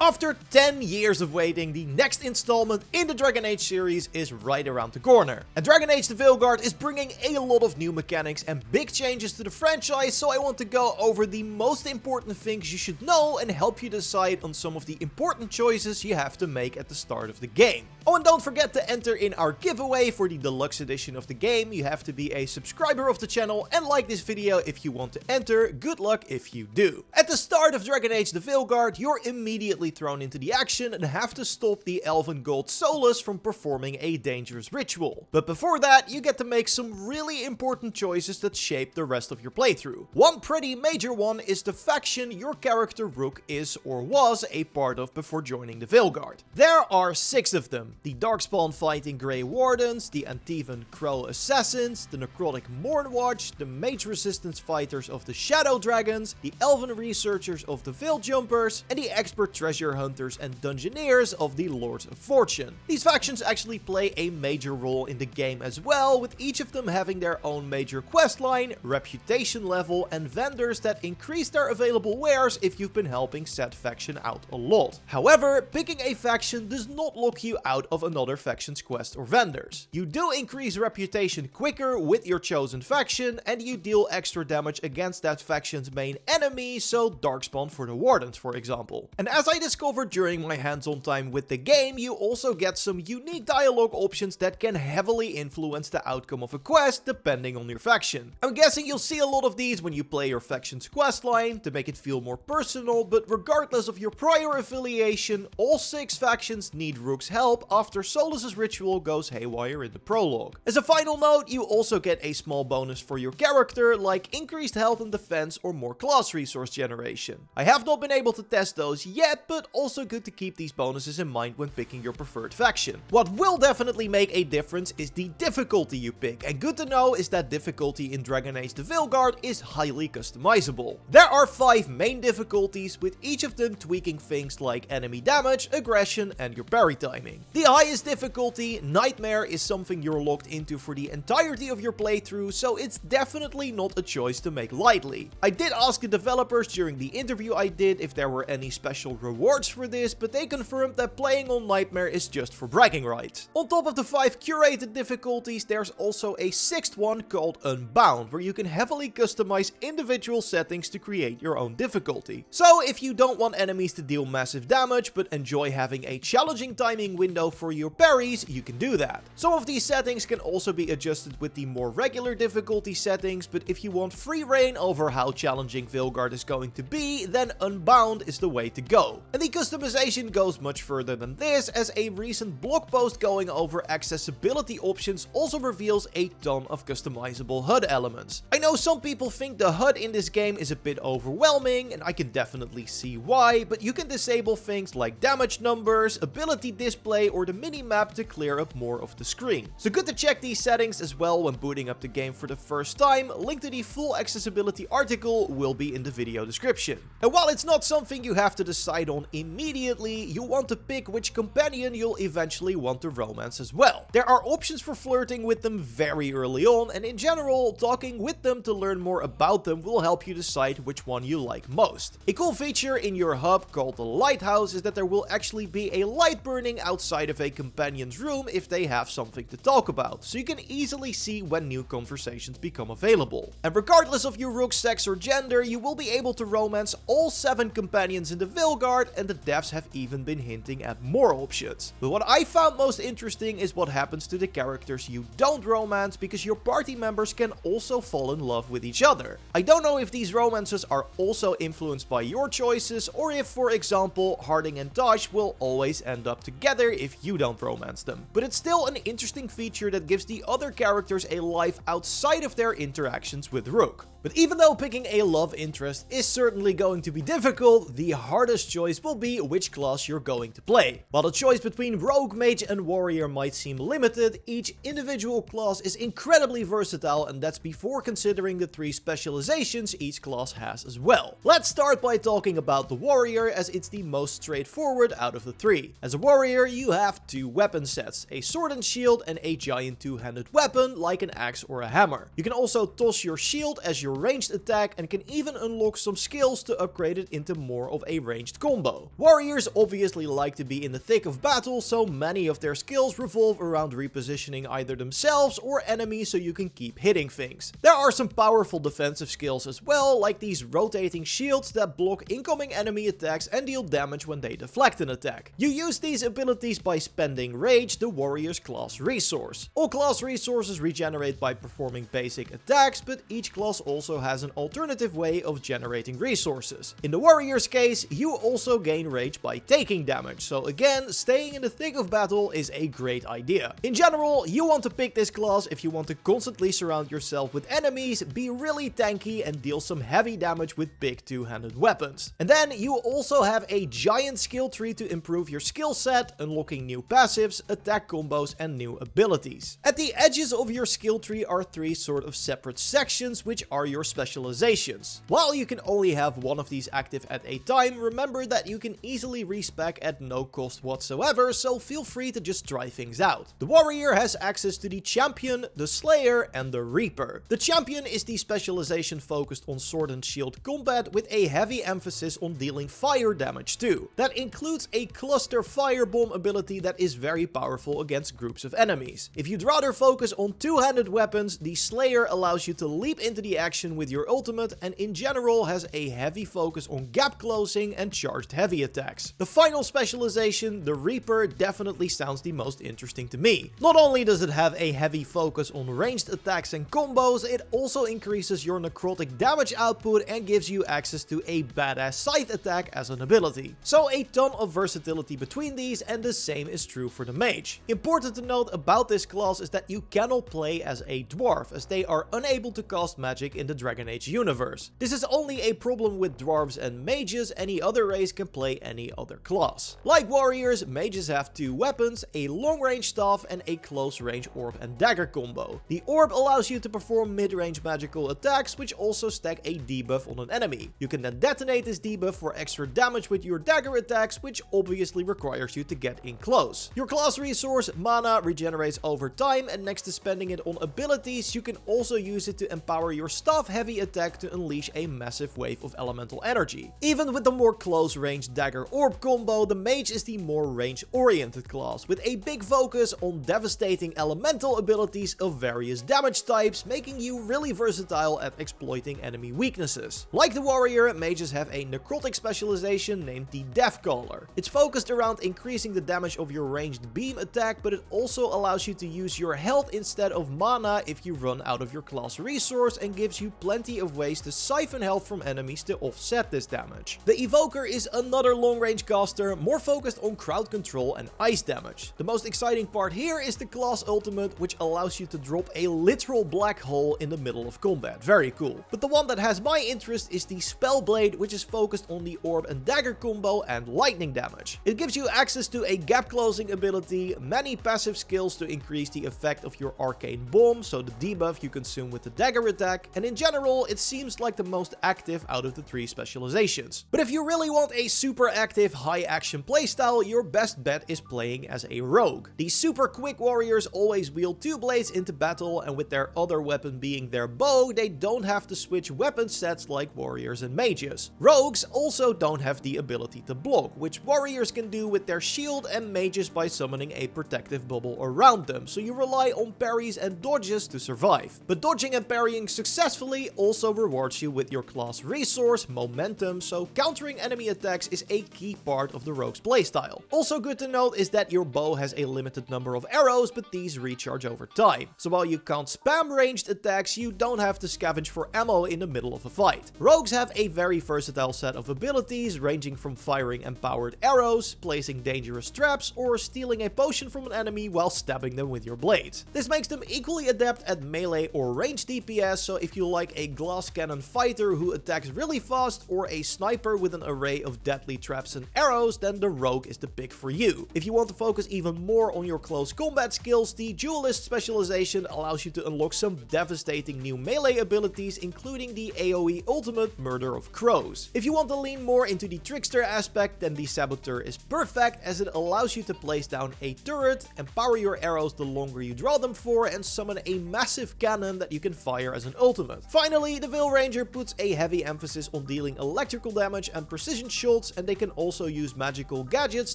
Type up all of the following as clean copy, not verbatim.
After 10 years of waiting, the next installment in the Dragon Age series is right around the corner. And Dragon Age Veilguard is bringing a lot of new mechanics and big changes to the franchise, so I want to go over the most important things you should know and help you decide on some of the important choices you have to make at the start of the game. Oh, and don't forget to enter in our giveaway for the deluxe edition of the game. You have to be a subscriber of the channel and like this video if you want to enter. Good luck if you do. At the start of Dragon Age Veilguard, you're immediately thrown into the action and have to stop the Elven god Solus from performing a dangerous ritual. But before that, you get to make some really important choices that shape the rest of your playthrough. One pretty major one is the faction your character Rook is or was a part of before joining the Veilguard. There are 6 of them: the Darkspawn fighting Grey Wardens, the Antivan Crow Assassins, the Necrotic Mournwatch, the Mage Resistance fighters of the Shadow Dragons, the Elven researchers of the Veil Jumpers, and the expert treasure hunters and dungeoneers of the Lords of Fortune. These factions actually play a major role in the game as well, with each of them having their own major questline, reputation level, and vendors that increase their available wares if you've been helping said faction out a lot. However, picking a faction does not lock you out of another faction's quest or vendors. You do increase reputation quicker with your chosen faction, and you deal extra damage against that faction's main enemy, so Darkspawn for the Wardens, for example. And as I discovered during my hands-on time with the game, you also get some unique dialogue options that can heavily influence the outcome of a quest depending on your faction. I'm guessing you'll see a lot of these when you play your faction's questline to make it feel more personal, but regardless of your prior affiliation, all 6 factions need Rook's help after Solus's ritual goes haywire in the prologue. As a final note, you also get a small bonus for your character, like increased health and defense or more class resource generation. I have not been able to test those yet, but also good to keep these bonuses in mind when picking your preferred faction. What will definitely make a difference is the difficulty you pick, and good to know is that difficulty in Dragon Age Veilguard is highly customizable. There are 5 main difficulties, with each of them tweaking things like enemy damage, aggression, and your parry timing. The highest difficulty, Nightmare, is something you're locked into for the entirety of your playthrough, so it's definitely not a choice to make lightly. I did ask the developers during the interview I did if there were any special rewards for this, but they confirmed that playing on Nightmare is just for bragging rights. On top of the 5 curated difficulties, there's also a 6th one called Unbound, where you can heavily customize individual settings to create your own difficulty. So if you don't want enemies to deal massive damage, but enjoy having a challenging timing window for your parries, you can do that. Some of these settings can also be adjusted with the more regular difficulty settings, but if you want free reign over how challenging Veilguard is going to be, then Unbound is the way to go. And the customization goes much further than this, as a recent blog post going over accessibility options also reveals a ton of customizable HUD elements. I know some people think the HUD in this game is a bit overwhelming, and I can definitely see why, but you can disable things like damage numbers, ability display, or the minimap to clear up more of the screen. So good to check these settings as well when booting up the game for the first time. Link to the full accessibility article will be in the video description. And while it's not something you have to decide on immediately, you want to pick which companion you'll eventually want to romance as well. There are options for flirting with them very early on, and in general, talking with them to learn more about them will help you decide which one you like most. A cool feature in your hub called the Lighthouse is that there will actually be a light burning outside of a companion's room if they have something to talk about, so you can easily see when new conversations become available. And regardless of your Rook's sex or gender, you will be able to romance all 7 companions in the Veilguard, and the devs have even been hinting at more options. But what I found most interesting is what happens to the characters you don't romance, because your party members can also fall in love with each other. I don't know if these romances are also influenced by your choices, or if, for example, Harding and Tosh will always end up together if you don't romance them. But it's still an interesting feature that gives the other characters a life outside of their interactions with Rook. But even though picking a love interest is certainly going to be difficult, the hardest choice will be which class you're going to play. While the choice between Rogue, Mage, and Warrior might seem limited, each individual class is incredibly versatile, and that's before considering the 3 specializations each class has as well. Let's start by talking about the Warrior, as it's the most straightforward out of the 3. As a Warrior, you have 2 weapon sets, a sword and shield and a giant 2-handed weapon like an axe or a hammer. You can also toss your shield as your ranged attack and can even unlock some skills to upgrade it into more of a ranged combo. Warriors obviously like to be in the thick of battle, so many of their skills revolve around repositioning either themselves or enemies so you can keep hitting things. There are some powerful defensive skills as well, like these rotating shields that block incoming enemy attacks and deal damage when they deflect an attack. You use these abilities by spending Rage, the warrior's class resource. All class resources regenerate by performing basic attacks, but each class also has an alternative way of generating resources. In the warrior's case, you also gain Rage by taking damage, so again, staying in the thick of battle is a great idea. In general, you want to pick this class if you want to constantly surround yourself with enemies, be really tanky and deal some heavy damage with big two-handed weapons. And then you also have a giant skill tree to improve your skill set, unlocking new passives, attack combos and new abilities. At the edges of your skill tree are three sort of separate sections, which are your specializations. While you can only have one of these active at a time, remember that you can easily respec at no cost whatsoever, so feel free to just try things out. The warrior has access to the champion, the slayer and the reaper. The champion is the specialization focused on sword and shield combat with a heavy emphasis on dealing fire damage too. That includes a cluster firebomb ability that is very powerful against groups of enemies. If you'd rather focus on two-handed weapons, the slayer allows you to leap into the action with your ultimate and in general has a heavy focus on gap closing and charged heavy attacks. The final specialization, the reaper, definitely sounds the most interesting to me. Not only does it have a heavy focus on ranged attacks and combos, it also increases your necrotic damage output and gives you access to a badass scythe attack as an ability. So a ton of versatility between these, and the same is true for the mage. Important to note about this class is that you cannot play as a dwarf, as they are unable to cast magic in the Dragon Age universe. This is only a problem with dwarves and mages, any other race can play any other class. Like warriors, mages have two weapons, a long range staff and a close range orb and dagger combo. The orb allows you to perform mid-range magical attacks, which also stack a debuff on an enemy. You can then detonate this debuff for extra damage with your dagger attacks, which obviously requires you to get in close. Your class resource, mana, regenerates over time, and next to spending it on abilities, you can also use it to empower your staff heavy attack to unleash a massive wave of elemental energy. Even with the more close range dagger orb combo, the mage is the more range oriented class, with a big focus on devastating elemental abilities of various damage types, making you really versatile at exploiting enemy weaknesses. Like the warrior, mages have a necrotic specialization named the Deathcaller. It's focused around increasing the damage of your ranged beam attack, but it also allows you to use your health instead of mana if you run out of your class resource, and gives you plenty of ways to siphon health from enemies to offset this damage. The Evoker is another long range caster, more focused on crowd control and ice damage. The most exciting part here is the class ultimate, which allows you to drop a literal black hole in the middle of combat. Very cool. But the one that has my interest is the Spellblade, which is focused on the orb and dagger combo and lightning damage. It gives you access to a gap closing ability, many passive skills to increase the effect of your arcane bomb, so the debuff you consume with the dagger attack, and in general it seems like the most active out of the three specializations. But if you really want a super active high action playstyle, your best bet is playing as a rogue. These super quick warriors always wield two blades into battle, and with their other weapon being their bow, they don't have to switch weapon sets like warriors and mages. Rogues also don't have the ability to block, which warriors can do with their shield, and mages by summoning a protective bubble around them, so you rely on parries and dodges to survive. But dodging and parrying successfully also rewards you with your class resource, momentum, so countering enemy attacks is a key part of the rogue's playstyle. Also good to note is that your bow has a limited number of arrows, but these recharge over time. So while you can't spam ranged attacks, you don't have to scavenge for ammo in the middle of a fight. Rogues have a very versatile set of abilities, ranging from firing empowered arrows, placing dangerous traps, or stealing a potion from an enemy while stabbing them with your blades. This makes them equally adept at melee or range DPS, so if you like a glass cannon fighter who attacks really fast, or a sniper with an array of deadly traps and arrows, then the rogue is the pick for you. If you want to focus even more on your close combat skills, the duelist specialization allows you to unlock some devastating new melee abilities, including the AoE ultimate Murder of Crows. If you want to lean more into the trickster aspect, then the saboteur is perfect, as it allows you to place down a turret, empower your arrows the longer you draw them for, and summon a massive cannon that you can fire as an ultimate. Finally, the Veil Ranger puts a heavy emphasis on dealing electrical damage and precision shots, and they can also use magical gadgets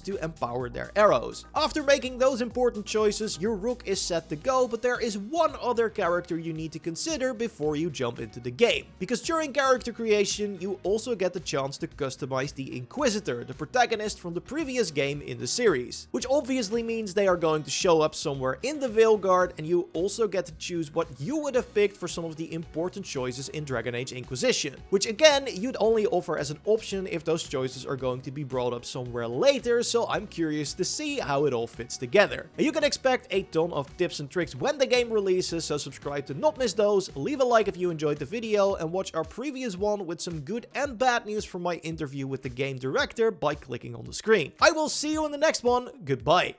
to empower their arrows. After making those important choices, your Rook is set to go, but there is one other character you need to consider before you jump into the game. Because during character creation, you also get the chance to customize the Inquisitor, the protagonist from the previous game in the series. Which obviously means they are going to show up somewhere in the Veilguard, and you also get to choose what you would have picked for some of the important choices in Dragon Age Inquisition. Which again, you'd only offer as an option if those choices are going to be brought up somewhere later, so I'm curious to see how it all fits together. And you can expect a ton of tips and tricks when the game releases, so subscribe to not miss those, leave a like if you enjoyed the video, and watch our previous one with some good and bad news from my interview with the game director by clicking on the screen. I will see you in the next one, goodbye.